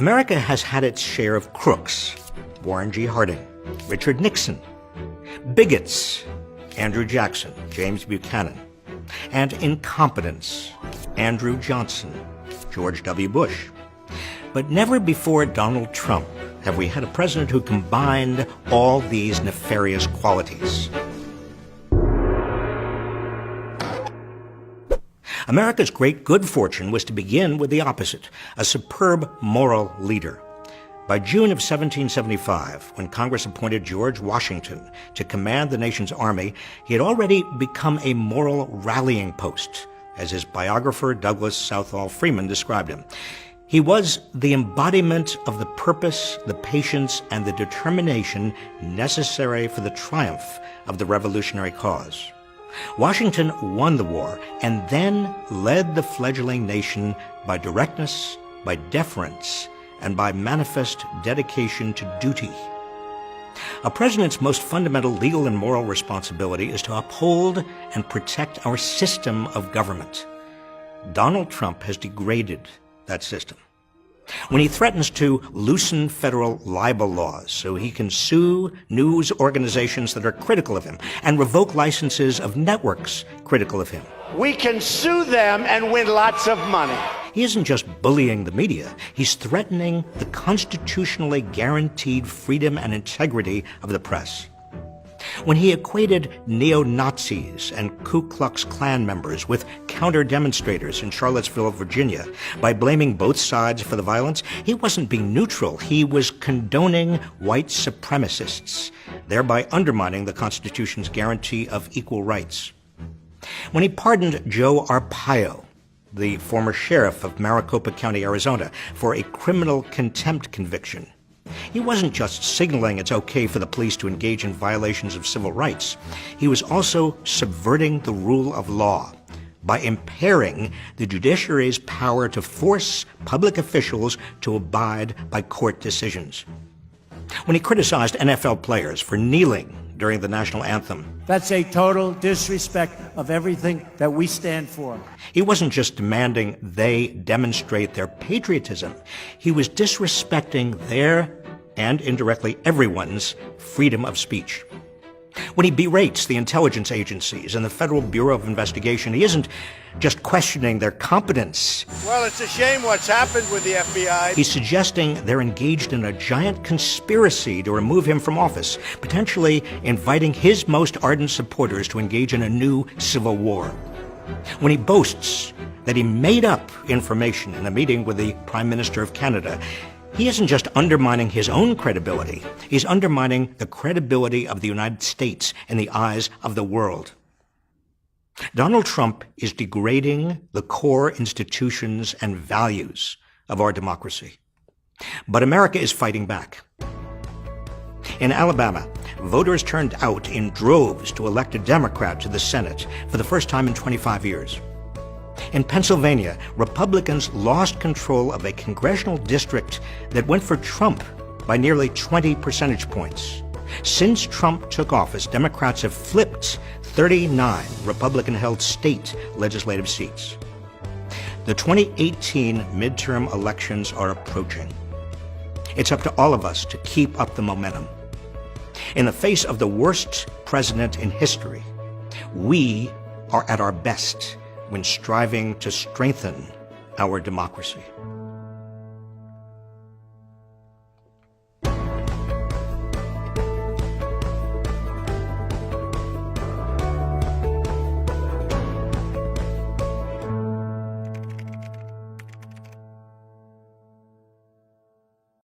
America has had its share of crooks, Warren G. Harding, Richard Nixon, bigots, Andrew Jackson, James Buchanan, and incompetence, Andrew Johnson, George W. Bush. But never before Donald Trump have we had a president who combined all these nefarious qualities. America's great good fortune was to begin with the opposite, a superb moral leader. By June of 1775, when Congress appointed George Washington to command the nation's army, he had already become a moral rallying post, as his biographer Douglas Southall Freeman described him. He was the embodiment of the purpose, the patience, and the determination necessary for the triumph of the revolutionary cause. Washington won the war and then led the fledgling nation by directness, by deference, and by manifest dedication to duty. A president's most fundamental legal and moral responsibility is to uphold and protect our system of government. Donald Trump has degraded that system. When he threatens to loosen federal libel laws so he can sue news organizations that are critical of him and revoke licenses of networks critical of him. We can sue them and win lots of money. He isn't just bullying the media, he's threatening the constitutionally guaranteed freedom and integrity of the press. When he equated neo-Nazis and Ku Klux Klan members with counter-demonstrators in Charlottesville, Virginia, by blaming both sides for the violence, he wasn't being neutral. He was condoning white supremacists, thereby undermining the Constitution's guarantee of equal rights. When he pardoned Joe Arpaio, the former sheriff of Maricopa County, Arizona, for a criminal contempt conviction, he wasn't just signaling it's okay for the police to engage in violations of civil rights. He was also subverting the rule of law by impairing the judiciary's power to force public officials to abide by court decisions. When he criticized NFL players for kneeling during the national anthem, that's a total disrespect of everything that we stand for. He wasn't just demanding they demonstrate their patriotism. He was disrespecting their, and indirectly everyone's, freedom of speech. When he berates the intelligence agencies and the Federal Bureau of Investigation, he isn't just questioning their competence. Well, it's a shame what's happened with the FBI. He's suggesting they're engaged in a giant conspiracy to remove him from office, potentially inviting his most ardent supporters to engage in a new civil war. When he boasts that he made up information in a meeting with the Prime Minister of Canada, he isn't just undermining his own credibility, he's undermining the credibility of the United States in the eyes of the world. Donald Trump is degrading the core institutions and values of our democracy. But America is fighting back. In Alabama, voters turned out in droves to elect a Democrat to the Senate for the first time in 25 years. In Pennsylvania, Republicans lost control of a congressional district that went for Trump by nearly 20 percentage points. Since Trump took office, Democrats have flipped 39 Republican-held state legislative seats. The 2018 midterm elections are approaching. It's up to all of us to keep up the momentum. In the face of the worst president in history, we are at our best when striving to strengthen our democracy.